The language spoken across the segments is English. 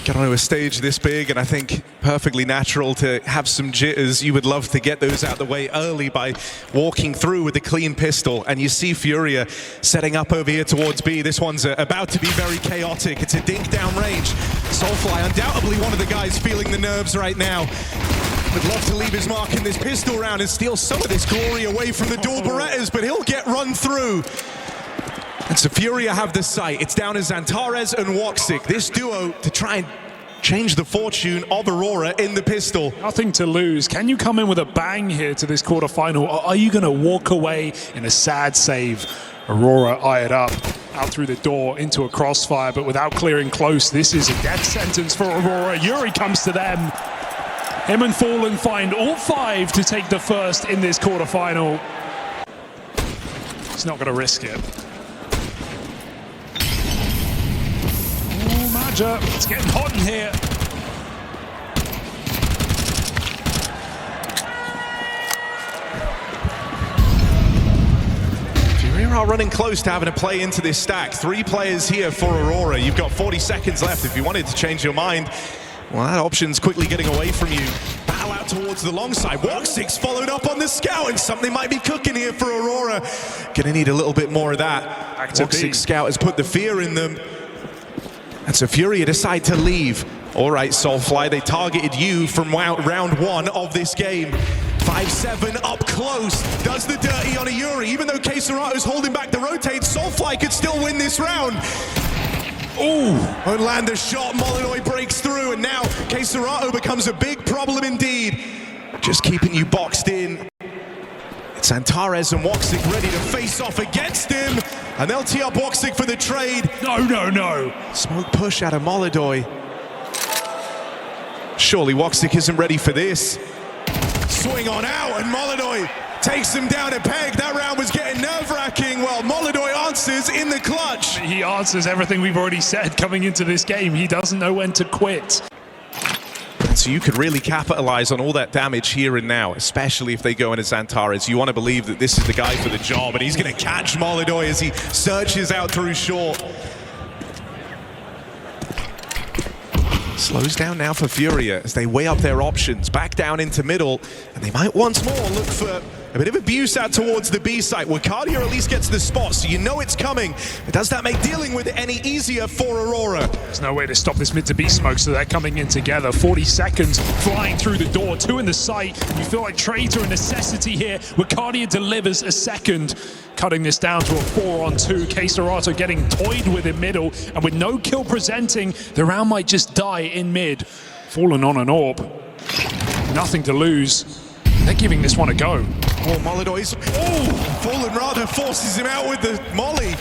Get onto a stage this big, and I think perfectly natural to have some jitters. You would love to get those out of the way early by walking through with a clean pistol. And you see FURIA setting up over here towards B. This one's about to be very chaotic. It's a dink down range. Soulfly, undoubtedly one of the guys feeling the nerves right now. Would love to leave his mark in this pistol round and steal some of this glory away from the dual Berettas, but he'll get run through. And so FURIA have the sight. It's down to Xantares and Woxic. This duo to try and change the fortune of Aurora in the pistol. Nothing to lose. Can you come in with a bang here to this quarterfinal, or are you going to walk away in a sad save? Aurora eye it up, out through the door into a crossfire, but without clearing close. This is a death sentence for Aurora. Yuri comes to them. Him and Fallen find all 5 to take the first in this quarterfinal. He's not going to risk it. It's getting hot in here. FURIA are running close to having to play into this stack. 3 players here for Aurora. You've got 40 seconds left. If you wanted to change your mind, well, that option's quickly getting away from you. Battle out towards the long side. Woxic's followed up on the scout, and something might be cooking here for Aurora. Gonna need a little bit more of that. Woxic's scout has put the fear in them. And so FURIA decide to leave. All right, Soulfly, they targeted you from round 1 of this game. 5-7 up close, does the dirty on a Yuri. Even though CS2 is holding back the rotate, Soulfly could still win this round. Ooh, won't land a shot, Molyneux breaks through, and now CS2 becomes a big problem indeed. Just keeping you boxed in. It's Xantares and Woxic ready to face off against him. And they'll tee up Woxic for the trade. No. Smoke push out of Molyneux. Surely Woxic isn't ready for this. Swing on out, and Molyneux takes him down a peg. That round was getting nerve-wracking. Well, Molyneux answers in the clutch. He answers everything we've already said coming into this game. He doesn't know when to quit. So you could really capitalize on all that damage here and now, especially if they go into Xantares. You want to believe that this is the guy for the job, and he's going to catch Molyneux as he searches out through short. Slows down now for FURIA as they weigh up their options. Back down into middle, and they might once more look for a bit of abuse out towards the B site. Wakadia at least gets the spot, so you know it's coming. But does that make dealing with it any easier for Aurora? There's no way to stop this mid to B smoke, so they're coming in together. 40 seconds flying through the door, 2 in the site. You feel like trades are a necessity here. Wakadia delivers a second, cutting this down to a 4-on-2. CS2 getting toyed with in middle, and with no kill presenting, the round might just die in mid. Fallen on an orb. Nothing to lose. They're giving this one a go. Oh, Molyneux. Oh, Fallen rather forces him out with the molly.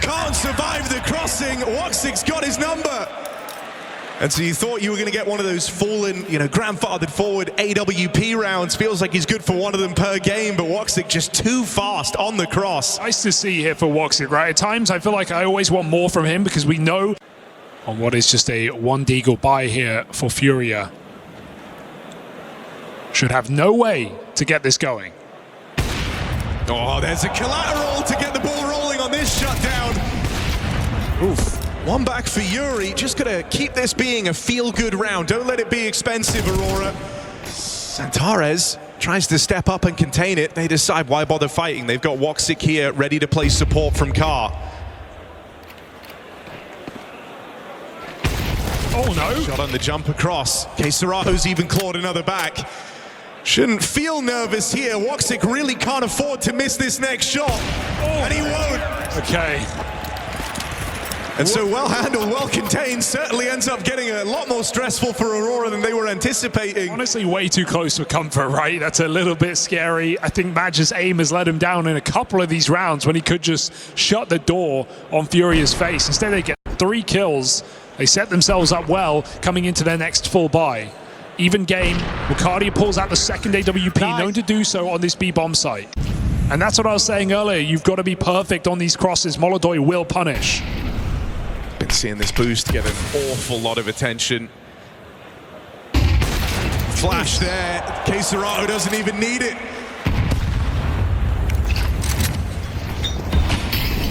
Can't survive the crossing. Woxic's got his number. And so you thought you were going to get one of those Fallen, grandfathered forward AWP rounds. Feels like he's good for one of them per game, but Woxic just too fast on the cross. Nice to see here for Woxic, right? At times I feel like I always want more from him because we know on what is just a 1 deagle buy here for FURIA. Should have no way to get this going. Oh, there's a collateral to get the ball rolling on this shutdown. Oof. One back for Yuri. Just gonna keep this being a feel-good round. Don't let it be expensive, Aurora. Xantares tries to step up and contain it. They decide why bother fighting. They've got Woxic here ready to play support from Car. Oh no. Shot on the jump across. CS2's even clawed another back. Shouldn't feel nervous here. Woxic really can't afford to miss this next shot. And he won't. Okay. And so well handled, well contained, certainly ends up getting a lot more stressful for Aurora than they were anticipating. Honestly, way too close for comfort, right? That's a little bit scary. I think Madge's aim has let him down in a couple of these rounds when he could just shut the door on FURIA's face. Instead, they get 3 kills. They set themselves up well coming into their next full buy. Even game, Wakadia pulls out the second AWP, known to do so on this B-bomb site. And that's what I was saying earlier. You've got to be perfect on these crosses. Molyneux will punish. Been seeing this boost get an awful lot of attention. Flash there. CS2 doesn't even need it.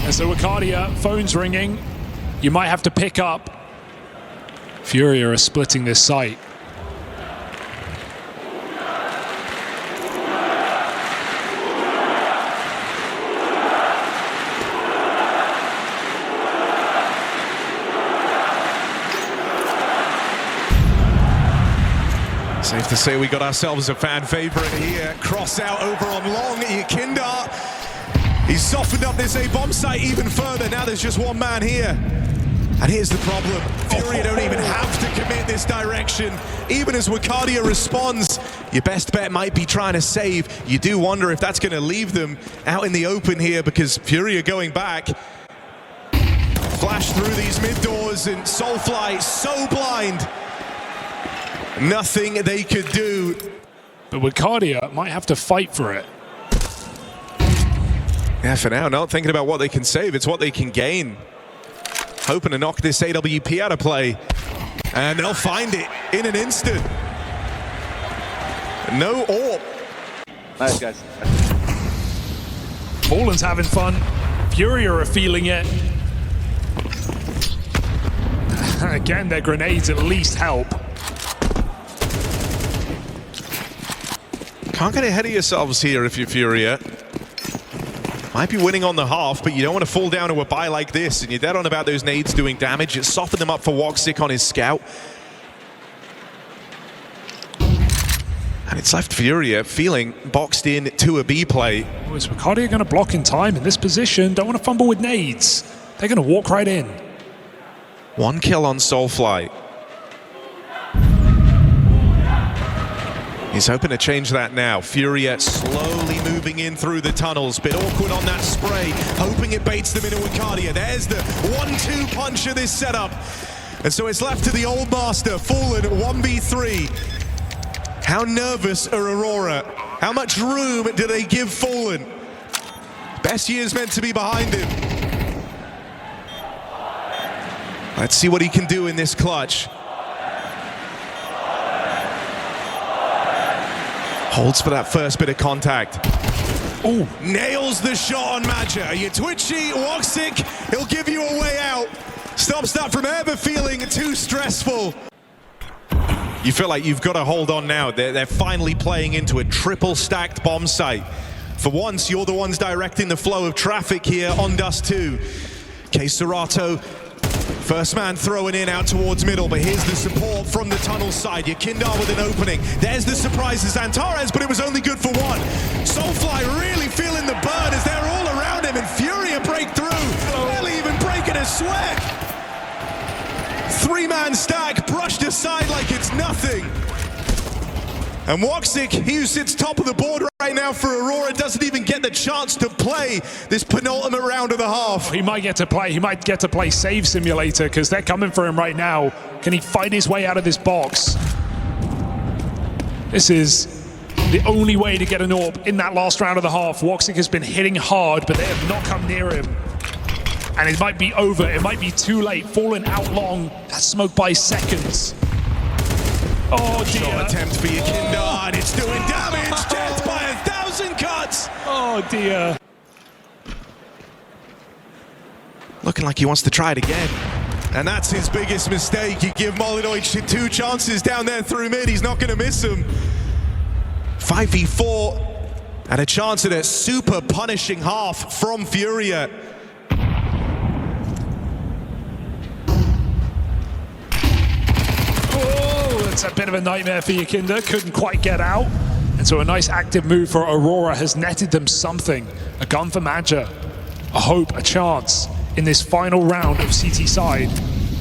And so Wakadia, phone's ringing. You might have to pick up. FURIA are splitting this site. Safe to say we got ourselves a fan favorite here. Cross out over on long. Yakinda. He's softened up this A bomb site even further. Now there's just one man here. And here's the problem. FURIA don't even have to commit this direction. Even as Wakadia responds, your best bet might be trying to save. You do wonder if that's going to leave them out in the open here, because FURIA going back. Flash through these mid doors, and Soulfly so blind. Nothing they could do. But Wakadia might have to fight for it. Yeah, for now, not thinking about what they can save, it's what they can gain. Hoping to knock this AWP out of play. And they'll find it in an instant. No AWP. Nice, guys. Fallen's having fun. FURIA are feeling it. Again, their grenades at least help. Can't get ahead of yourselves here if you're FURIA. Might be winning on the half, but you don't want to fall down to a buy like this, and you're dead on about those nades doing damage. It softened them up for Woxic on his scout. And it's left FURIA feeling boxed in to a B play. Oh, is Wakadia going to block in time in this position? Don't want to fumble with nades. They're going to walk right in. One kill on Soulfly. He's hoping to change that now. FURIA slowly moving in through the tunnels. Bit awkward on that spray. Hoping it baits them into Wakadia. There's the 1-2 punch of this setup. And so it's left to the old master. Fallen 1v3. How nervous are Aurora? How much room do they give Fallen? Best year's meant to be behind him. Let's see what he can do in this clutch. Holds for that first bit of contact. Ooh, nails the shot on Madja. You're twitchy, Woxic, he'll give you a way out. Stops that from ever feeling too stressful. You feel like you've got to hold on now. They're finally playing into a triple stacked bomb site. For once, you're the ones directing the flow of traffic here on Dust 2. Serato, first man throwing in out towards middle, but here's the support from the tunnel side. Yakinda with an opening. There's the surprise to Antares, but it was only good for one. Soulfly really feeling the burn as they're all around him, and FURIA break through. Barely even breaking a sweat. Three-man stack brushed aside like it's nothing. And Woxic, he who sits top of the board right now for Aurora, doesn't even get the chance to play this penultimate round of the half. He might get to play Save Simulator, because they're coming for him right now. Can he fight his way out of this box? This is the only way to get an AWP in that last round of the half. Woxic has been hitting hard, but they have not come near him. And it might be over, it might be too late. Fallen out long, that's smoke by seconds. Oh dear. Shot attempt for Yakinda, and it's doing damage. Death by 1,000 cuts. Oh dear. Looking like he wants to try it again. And that's his biggest mistake. You give Molinovic 2 chances down there through mid. He's not going to miss them. 5v4 and a chance at a super punishing half from FURIA. It's a bit of a nightmare for Yakinda, couldn't quite get out. And so a nice active move for Aurora has netted them something. A gun for Madja, a hope, a chance in this final round of CT side.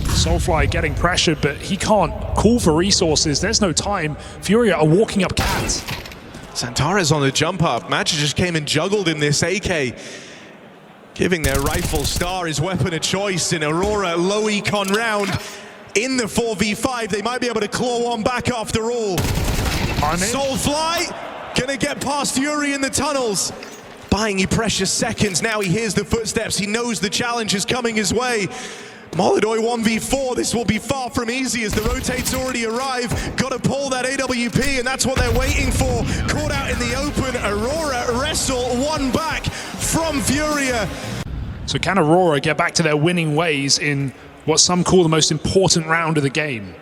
Soulfly getting pressured, but he can't call for resources. There's no time. FURIA are walking up cat. Santares on the jump up. Madja just came and juggled in this AK, giving their rifle star his weapon of choice in Aurora low econ round. In the 4v5, they might be able to claw one back after all. Soulfly gonna get past Yuri in the tunnels. Buying you precious seconds. Now he hears the footsteps. He knows the challenge is coming his way. Molidoi 1v4, this will be far from easy as the rotates already arrive. Got to pull that AWP, and that's what they're waiting for. Caught out in the open, Aurora wrestle one back from FURIA. So can Aurora get back to their winning ways in what some call the most important round of the game.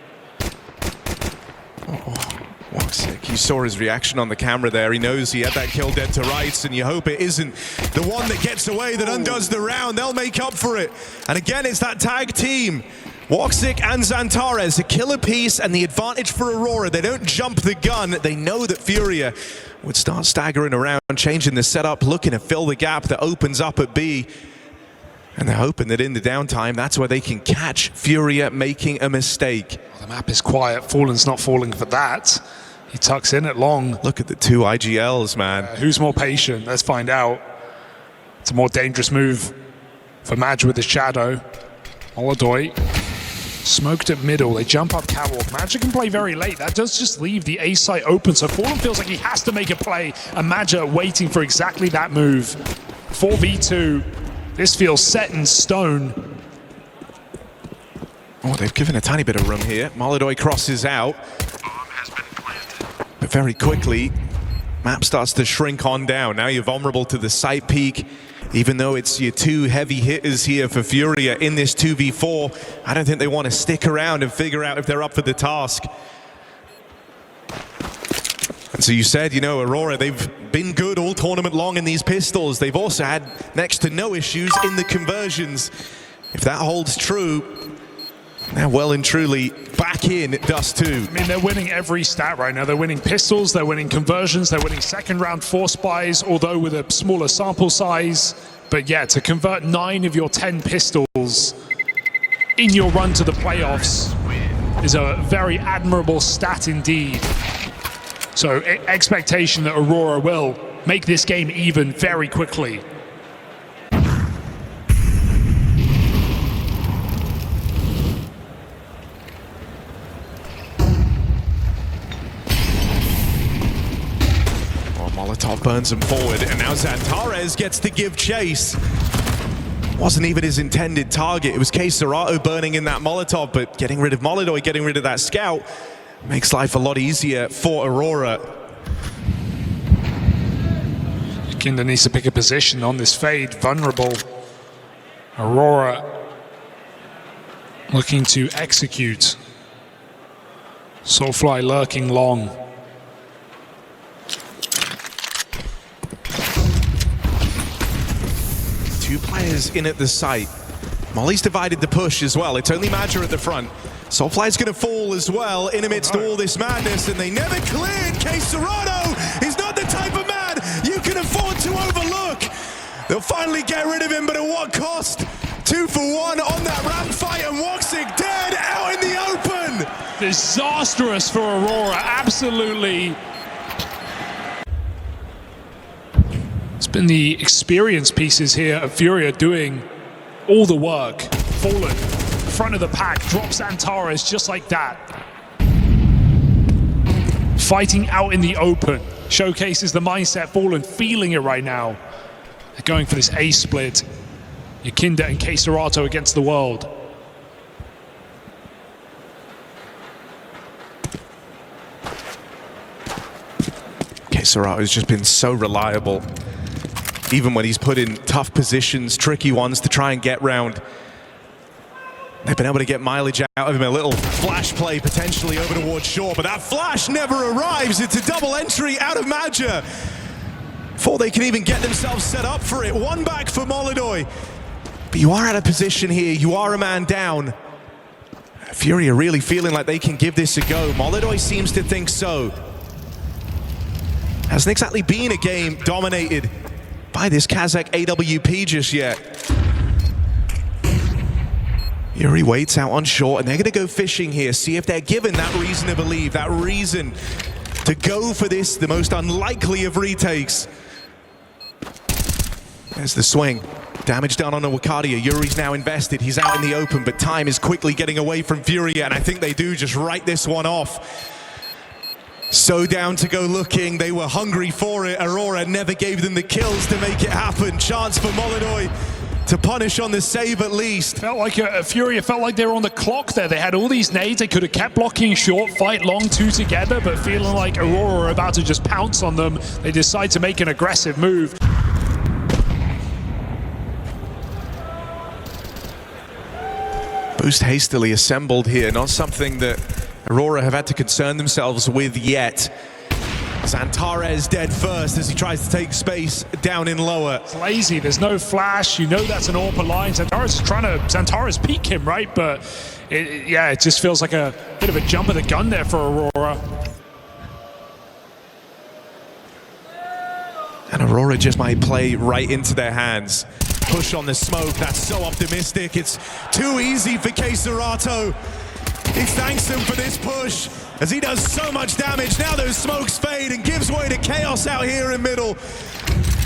Woxic, you saw his reaction on the camera there. He knows he had that kill dead to rights, and you hope it isn't the one that gets away that undoes the round. They'll make up for it. And again, it's that tag team. Woxic and Xantares, a kill apiece, and the advantage for Aurora. They don't jump the gun. They know that FURIA would start staggering around, changing the setup, looking to fill the gap that opens up at B. And they're hoping that in the downtime, that's where they can catch FURIA making a mistake. Well, the map is quiet. Fallen's not falling for that. He tucks in at long. Look at the two IGLs, man. Who's more patient? Let's find out. It's a more dangerous move for Madge with his shadow. Molodoi smoked at middle. They jump up catwalk. Madge can play very late. That does just leave the A site open. So Fallen feels like he has to make a play. And Madge waiting for exactly that move. 4v2. This feels set in stone. Oh, they've given a tiny bit of room here. Molodoi crosses out. But very quickly, map starts to shrink on down. Now you're vulnerable to the site peak. Even though it's your two heavy hitters here for FURIA in this 2v4, I don't think they want to stick around and figure out if they're up for the task. And so you said, you know, Aurora, they've been good all tournament long in these pistols. They've also had next to no issues in the conversions. If that holds true, they're well and truly back in Dust 2. I mean, they're winning every stat right now. They're winning pistols, they're winning conversions, they're winning second round force buys, although with a smaller sample size. But yeah, to convert 9 of your 10 pistols in your run to the playoffs is a very admirable stat indeed. So expectation that Aurora will make this game even very quickly. Molotov burns him forward, and now Xantares gets to give chase. Wasn't even his intended target. It was CS2 burning in that Molotov, but getting rid of Molodoi, getting rid of that scout, makes life a lot easier for Aurora. Kinder needs to pick a position on this fade, vulnerable. Aurora looking to execute. Soulfly lurking long. Two players in at the site. Molly's divided the push as well. It's only Madger at the front. Soulfly's going to fall as well in amidst all this madness, and they never cleared. CS2 is not the type of man you can afford to overlook. They'll finally get rid of him, but at what cost? 2 for 1 on that ramp fight, and Woxic dead out in the open. Disastrous for Aurora, absolutely. It's been the experience pieces here of FURIA doing all the work. Fallen, front of the pack, drops Xantares just like that. Fighting out in the open, showcases the mindset. Fallen feeling it right now. They're going for this A split. Yakinda and CS2 against the world. CS2 has just been so reliable. Even when he's put in tough positions, tricky ones to try and get round. They've been able to get mileage out of him. A little flash play potentially over towards Shaw, but that flash never arrives. It's a double entry out of Madger before they can even get themselves set up for it. One back for Molodoi. But you are out of position here. You are a man down. FURIA really feeling like they can give this a go. Molodoi seems to think so. Hasn't exactly been a game dominated by this Kazakh AWP just yet. Yuri waits out on short, and they're going to go fishing here, see if they're given that reason to believe, that reason to go for this, the most unlikely of retakes. There's the swing. Damage done on a Wakadia. Yuri's now invested. He's out in the open, but time is quickly getting away from FURIA, and I think they do just write this one off. So down to go looking. They were hungry for it. Aurora never gave them the kills to make it happen. Chance for Molodoi to punish on the save at least. Felt like FURIA felt like they were on the clock there. They had all these nades. They could have kept blocking short, fight long, 2 together, but feeling like Aurora are about to just pounce on them, they decide to make an aggressive move. Most hastily assembled here, not something that Aurora have had to concern themselves with yet. Xantares dead first as he tries to take space down in lower. It's lazy, there's no flash, you know that's an AWP line. Xantares peek him, right? But it just feels like a bit of a jump of the gun there for Aurora. And Aurora just might play right into their hands. Push on the smoke, that's so optimistic. It's too easy for CURTE. He thanks him for this push as he does so much damage. Now those smokes fade and gives way to chaos out here in middle.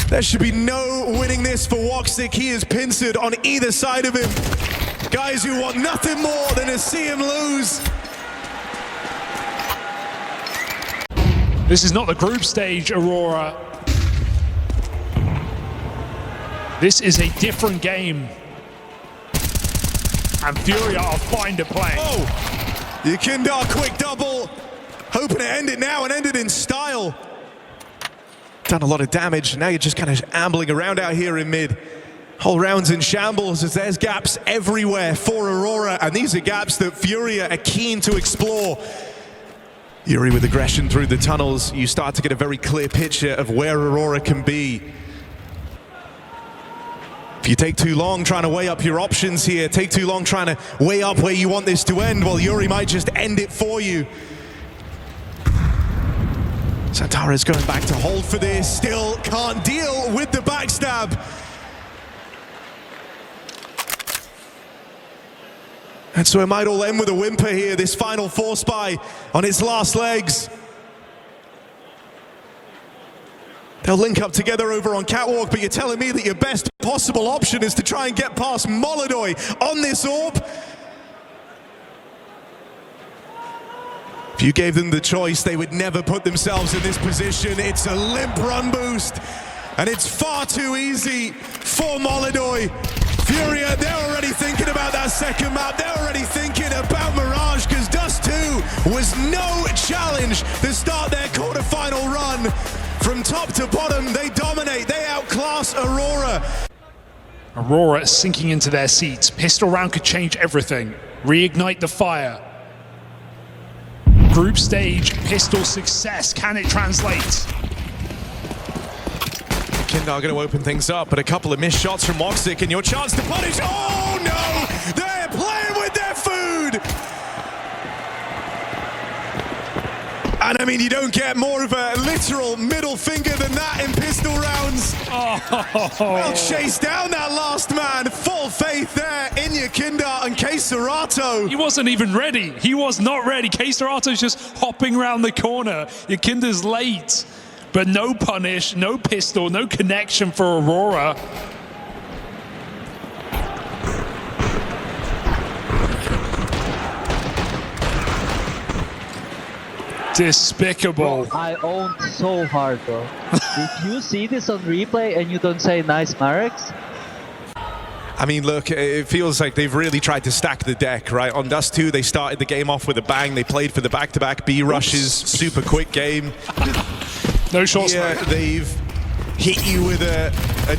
There should be no winning this for Woxic. He is pincered on either side of him. Guys who want nothing more than to see him lose. This is not the group stage, Aurora. This is a different game. And FURIA are fine to play. Oh, Yekindar quick double. Hoping to end it now and end it in style. Done a lot of damage. Now you're just kind of ambling around out here in mid. Whole round's in shambles as there's gaps everywhere for Aurora. And these are gaps that FURIA are keen to explore. Yuri with aggression through the tunnels. You start to get a very clear picture of where Aurora can be. If you take too long trying to weigh up your options here, take too long trying to weigh up where you want this to end, well, Yuri might just end it for you. Xantares going back to hold for this, still can't deal with the backstab. And so it might all end with a whimper here, this final force buy on its last legs. They'll link up together over on Catwalk, but you're telling me that your best possible option is to try and get past Molodoy on this AWP? If you gave them the choice, they would never put themselves in this position. It's a limp run boost, and it's far too easy for Molodoy. FURIA, they're already thinking about that second map. They're already thinking about Mirage, because Dust 2 was no challenge to start their quarterfinal run. From top to bottom, they dominate, they outclass Aurora. Aurora sinking into their seats. Pistol round could change everything. Reignite the fire. Group stage, pistol success. Can it translate? Kindar going to open things up, but a couple of missed shots from Woxic, and your chance to punish. Oh no! They're playing with their food! And I mean, you don't get more of a literal middle finger than that in pistol rounds. Oh. Well, chase down that last man. Full faith there in Yekindar and CURTE. He wasn't even ready. He was not ready. CURTE's just hopping around the corner. Yekindar's late. But no punish, no pistol, no connection for Aurora. Despicable. Bro, I owned so hard, bro. Did you see this on replay and you don't say nice Marex? I mean, look, it feels like they've really tried to stack the deck, right? On Dust 2, they started the game off with a bang. They played for the back-to-back B rushes, super quick game. No short Yeah, they've hit you with a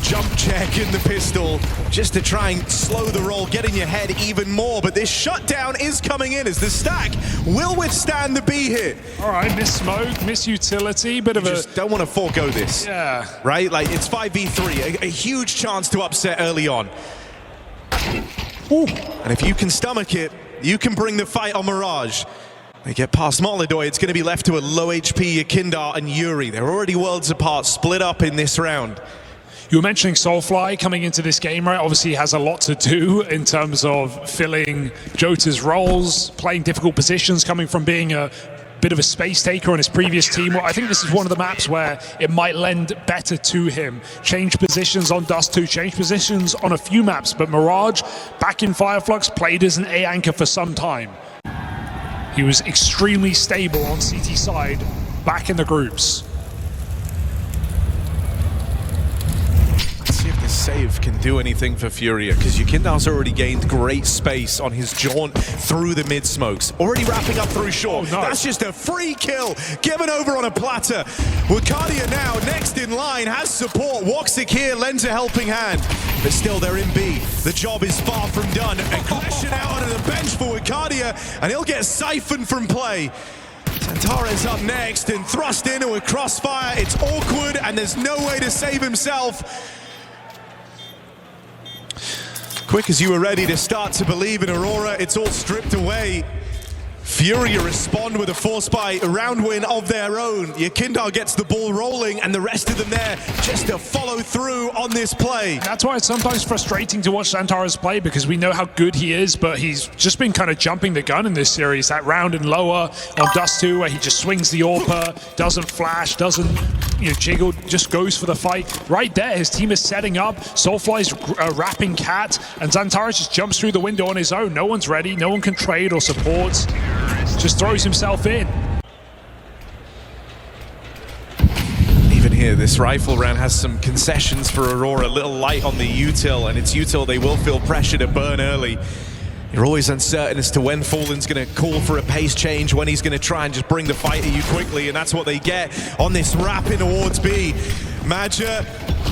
jump check in the pistol just to try and slow the roll, get in your head even more. But this shutdown is coming in as the stack will withstand the B hit. All right, miss smoke, miss utility, bit of a... Just don't want to forego this. Yeah. Right? Like, it's 5v3, a huge chance to upset early on. Ooh. And if you can stomach it, you can bring the fight on Mirage. They get past Molodoy, it's going to be left to a low HP Yekindar and Yuri. They're already worlds apart, split up in this round. You were mentioning Soulfly coming into this game, right? Obviously he has a lot to do in terms of filling Jota's roles, playing difficult positions, coming from being a bit of a space taker on his previous team. Well, I think this is one of the maps where it might lend better to him. Change positions on Dust 2, change positions on a few maps, but Mirage, back in Fireflux, played as an A anchor for some time. He was extremely stable on CT side, back in the groups. Let's see if this save can do anything for FURIA, because Yekindar's already gained great space on his jaunt through the mid smokes. Already wrapping up through short. Oh, no. That's just a free kill given over on a platter. Wakadia now next in line has support. Woxic here lends a helping hand, but still they're in B. The job is far from done. Aggression out onto the the bench for Arcadia, and he'll get siphoned from play. Zantares up next and thrust into a crossfire. It's awkward, and there's no way to save himself. Quick as you were ready to start to believe in Aurora, it's all stripped away. FURIA respond with a force buy, a round win of their own. Yakindar gets the ball rolling, and the rest of them there just to follow through on this play. That's why it's sometimes frustrating to watch Zantares play, because we know how good he is, but he's just been kind of jumping the gun in this series. That round in lower on Dust 2 where he just swings the AWP, doesn't flash, doesn't jiggle, just goes for the fight. Right there, his team is setting up. Soulfly's wrapping Cat, and Zantares just jumps through the window on his own. No one's ready, no one can trade or support. Just throws himself in. Even here, this rifle round has some concessions for Aurora. A little light on the util, and it's util they will feel pressure to burn early. You're always uncertain as to when Fallen's going to call for a pace change, when he's going to try and just bring the fight at you quickly, and that's what they get on this wrap in towards B. Maja,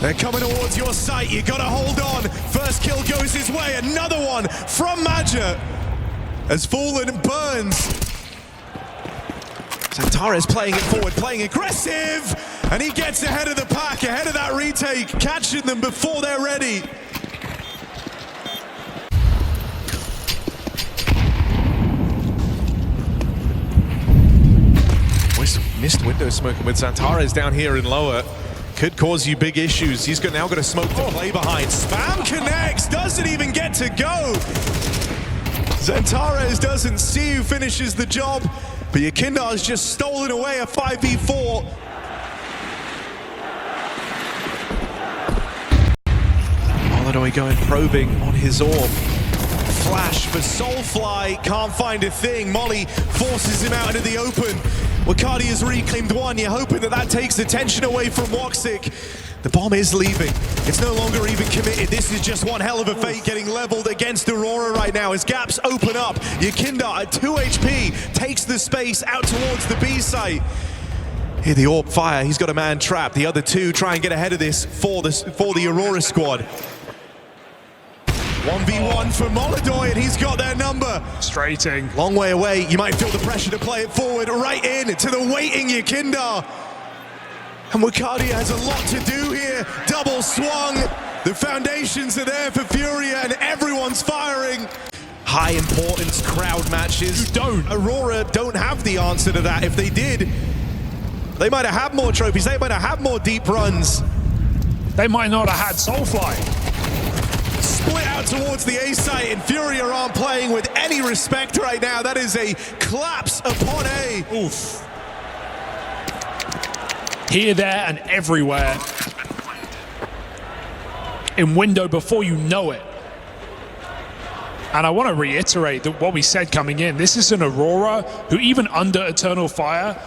they're coming towards your site. You got to hold on. First kill goes his way. Another one from Maja as Fallen burns. Zantares playing it forward, playing aggressive, and he gets ahead of the pack, ahead of that retake, catching them before they're ready. Missed window smoking with Zantares down here in lower. Could cause you big issues. He's now got a smoke to play behind. Spam connects, doesn't even get to go. Zantares doesn't see who finishes the job, but Yakindar's just stolen away a 5v4. Holiday going probing on his orb. Flash for Soulfly, can't find a thing. Molly forces him out into the open. Wakadia's reclaimed one. You're hoping that that takes attention away from Woxic. The bomb is leaving. It's no longer even committed. This is just one hell of a fate getting leveled against Aurora right now as gaps open up. Yakindar at 2 HP takes the space out towards the B site. Here the AWP fire. He's got a man trapped. The other two try and get ahead of this for the Aurora squad. 1v1 for Molodoy, and he's got their number. Straighting. Long way away. You might feel the pressure to play it forward, right in to the waiting Yakindar. And Wakadia has a lot to do here. Double swung. The foundations are there for FURIA, and everyone's firing. High importance crowd matches. Aurora don't have the answer to that. If they did, they might have had more trophies. They might have had more deep runs. They might not have had Soulfly. Split out towards the A site, and FURIA aren't playing with any respect right now. That is a collapse upon A. Oof. Here, there, and everywhere. In window before you know it. And I want to reiterate that what we said coming in, this is an Aurora who, even under Eternal Fire,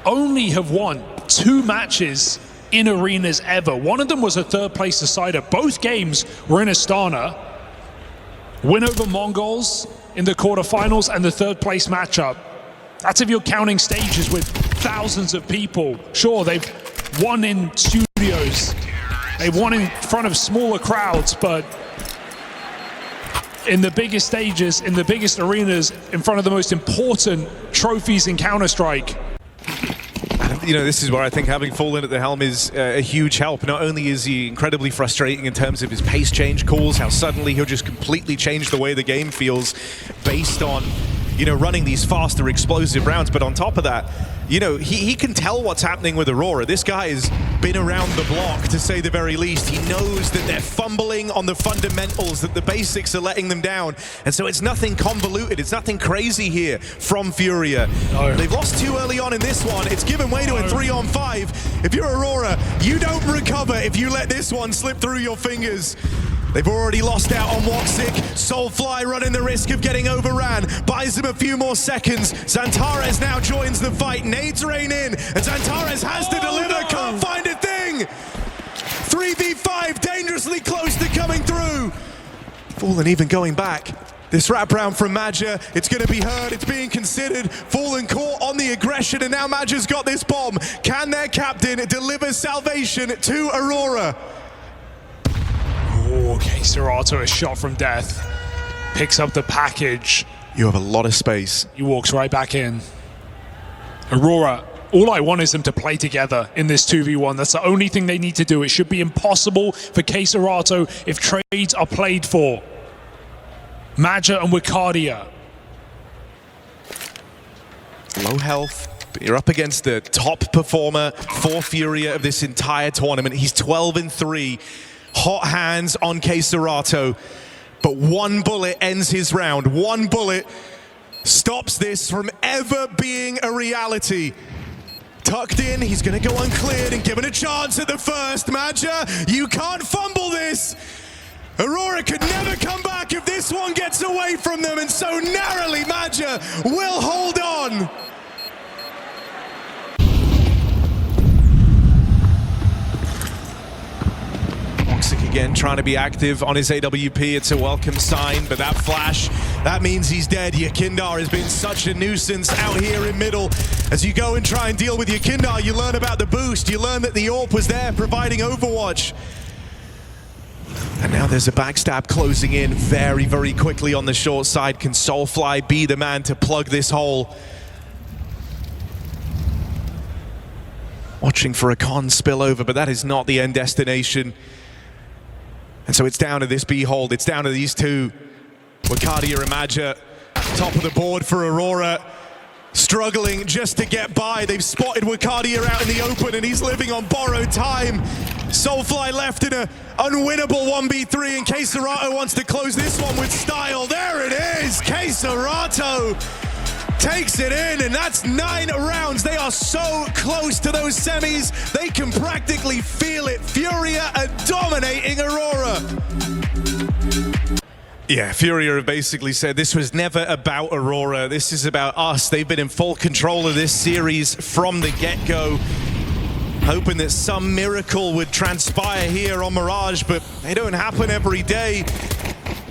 only have won 2 matches in arenas ever. One of them was a 3rd place decider. Both games were in Astana. Win over Mongols in the quarterfinals and the 3rd place matchup. That's if you're counting stages with thousands of people. Sure, they've won in studios. They've won in front of smaller crowds, but in the biggest stages, in the biggest arenas, in front of the most important trophies in Counter-Strike. This is where I think having Fallen at the helm is a huge help. Not only is he incredibly frustrating in terms of his pace change calls, how suddenly he'll just completely change the way the game feels based on, running these faster, explosive rounds, but on top of that, he can tell what's happening with Aurora. This guy has been around the block, to say the very least. He knows that they're fumbling on the fundamentals, that the basics are letting them down. And so it's nothing convoluted. It's nothing crazy here from FURIA. No. They've lost 2 early on in this one. It's given way to a 3-on-5. If you're Aurora, you don't recover if you let this one slip through your fingers. They've already lost out on Woxic. Soulfly running the risk of getting overran. Buys him a few more seconds. Zantares now joins the fight. Nades rain in, and Zantares has to deliver. No. Can't find a thing. 3v5, dangerously close to coming through. Fallen even going back. This wrap round from Maja, it's going to be heard, it's being considered. Fallen caught on the aggression, and now Maja's got this bomb. Can their captain deliver salvation to Aurora? Okay, Serato, a shot from death. picks up the package. You have a lot of space. He walks right back in. Aurora, all I want is them to play together in this 2v1. That's the only thing they need to do. It should be impossible for CS2 if trades are played for. Maja and Wicardia. Low health, but you're up against the top performer for FURIA of this entire tournament. He's 12-3. Hot hands on CS2. But one bullet ends his round. One bullet stops this from ever being a reality. Tucked in, he's going to go uncleared and given a chance at the first. Maja, you can't fumble this. Aurora could never come back if this one gets away from them, and so narrowly Maja will hold on. Again, trying to be active on his AWP. It's a welcome sign, but that flash, that means he's dead. Yakindar has been such a nuisance out here in middle. As you go and try and deal with Yakindar, you learn about the boost. You learn that the AWP was there providing overwatch. And now there's a backstab closing in very, very quickly on the short side. Can Soulfly be the man to plug this hole? Watching for a con spillover, but that is not the end destination. And so it's down to this B hold, it's down to these two. Wicardia and Maja, top of the board for Aurora. Struggling just to get by. They've spotted Wicardia out in the open and he's living on borrowed time. Soulfly left in an unwinnable 1v3 in CS2 wants to close this one with style. There it is, CS2 takes it in, and that's 9 rounds. They are so close to those semis, they can practically feel it. FURIA are dominating Aurora. Yeah, FURIA have basically said this was never about Aurora. This is about us. They've been in full control of this series from the get-go, hoping that some miracle would transpire here on Mirage, but they don't happen every day.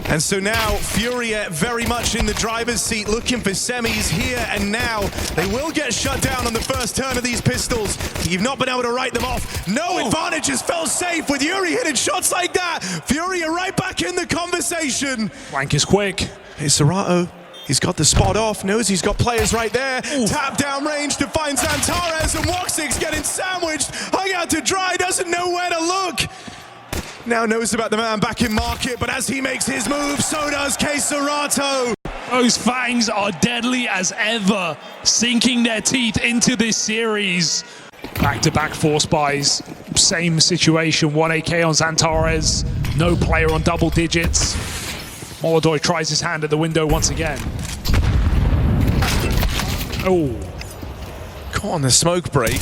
And so now, FURIA very much in the driver's seat, looking for semis here and now. They will get shut down on the first turn of these pistols. You've not been able to write them off. No advantages, fell safe with Yuri hitting shots like that. FURIA right back in the conversation. Flank is quick. Here's Serato. He's got the spot off, knows he's got players right there. Tap down range to find Xantares, and Woxic's getting sandwiched. Hung out to dry, doesn't know where to look. Now knows about the man back in market, but as he makes his move, so does CS2. Those fangs are deadly as ever, sinking their teeth into this series. Back-to-back force buys, same situation, 1 AK on Xantares, no player on double digits. Molodoi tries his hand at the window once again. Oh. Caught on the smoke break.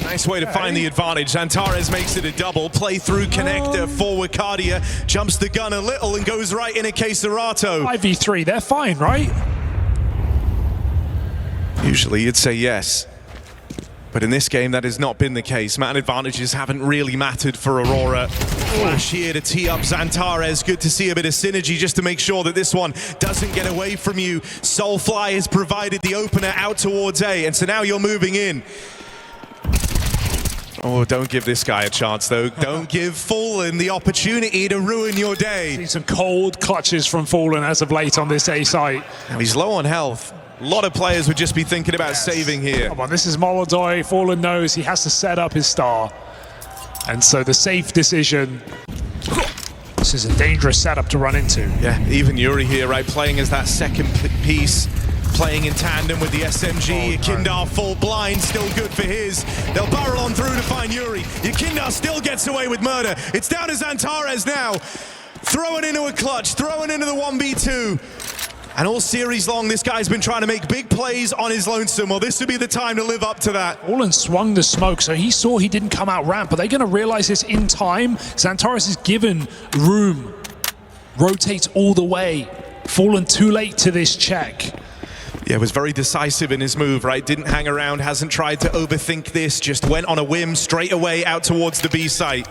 Nice way to find the advantage. Xantares makes it a double. Play through connector for Wicardia. Jumps the gun a little and goes right in a CS2. 5v3, they're fine, right? Usually you'd say yes. But in this game, that has not been the case. Man advantages haven't really mattered for Aurora. Flash here to tee up Xantares. Good to see a bit of synergy just to make sure that this one doesn't get away from you. Soulfly has provided the opener out towards A, and so now you're moving in. Oh, don't give this guy a chance, though. Don't give Fallen the opportunity to ruin your day. Seen some cold clutches from Fallen as of late on this A site. Now he's low on health. A lot of players would just be thinking about saving here. Come on, this is Molodoi. Fallen knows he has to set up his star. And so the safe decision. This is a dangerous setup to run into. Yeah, even Yuri here, right, playing as that second piece. Playing in tandem with the SMG. Yakindar full blind, still good for his. They'll barrel on through to find Yuri. Yakindar still gets away with murder. It's down to Xantares now. Throwing into a clutch, throwing into the 1v2. And all series long, this guy's been trying to make big plays on his lonesome. Well, this would be the time to live up to that. Fallen swung the smoke, so he saw he didn't come out ramp. Are they going to realize this in time? Xantares is given room. Rotates all the way. Fallen too late to this check. Yeah, was very decisive in his move, right? Didn't hang around, hasn't tried to overthink this, just went on a whim straight away out towards the B site.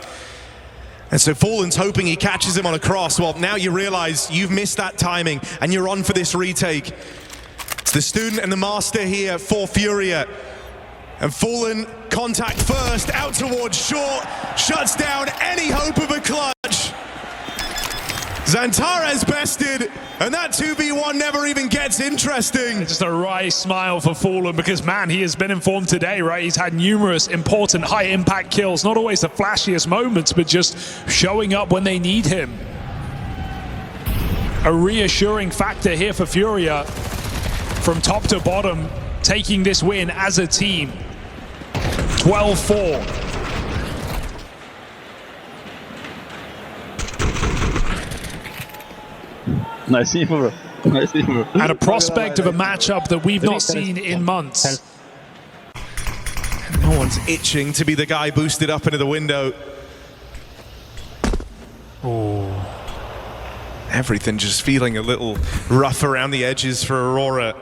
And so Fallen's hoping he catches him on a cross. Well, now you realize you've missed that timing and you're on for this retake. It's the student and the master here for FURIA. And Fallen, contact first, out towards short, shuts down any hope of a clutch. Xantares bested, and that 2v1 never even gets interesting. Just a wry smile for Fallen because, man, he has been informed today, right? He's had numerous important high-impact kills, not always the flashiest moments, but just showing up when they need him. A reassuring factor here for FURIA from top to bottom, taking this win as a team. 12-4. Nice bro. Nice bro. And a prospect of a matchup that we've not seen in months. No one's itching to be the guy boosted up into the window. Oh. Everything just feeling a little rough around the edges for Aurora.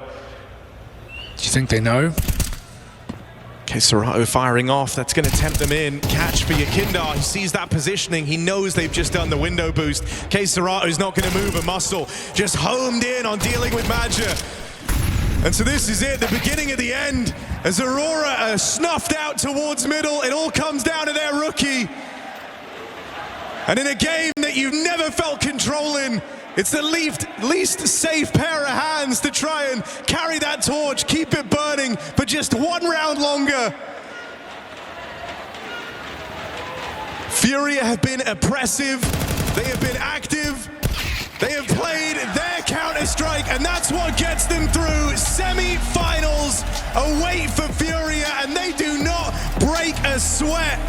Do you think they know? CS2 firing off, that's going to tempt them in. Catch for Yakindar, he sees that positioning, he knows they've just done the window boost. CS2 is not going to move a muscle, just homed in on dealing with Madja. And so this is it, the beginning of the end, as Aurora are snuffed out towards middle. It all comes down to their rookie. And in a game that you've never felt control in, it's the least safe pair of hands to try and carry that torch, keep it burning for just one round longer. FURIA have been oppressive, they have been active, they have played their Counter-Strike, and that's what gets them through. Semi-finals await for FURIA, and they do not break a sweat.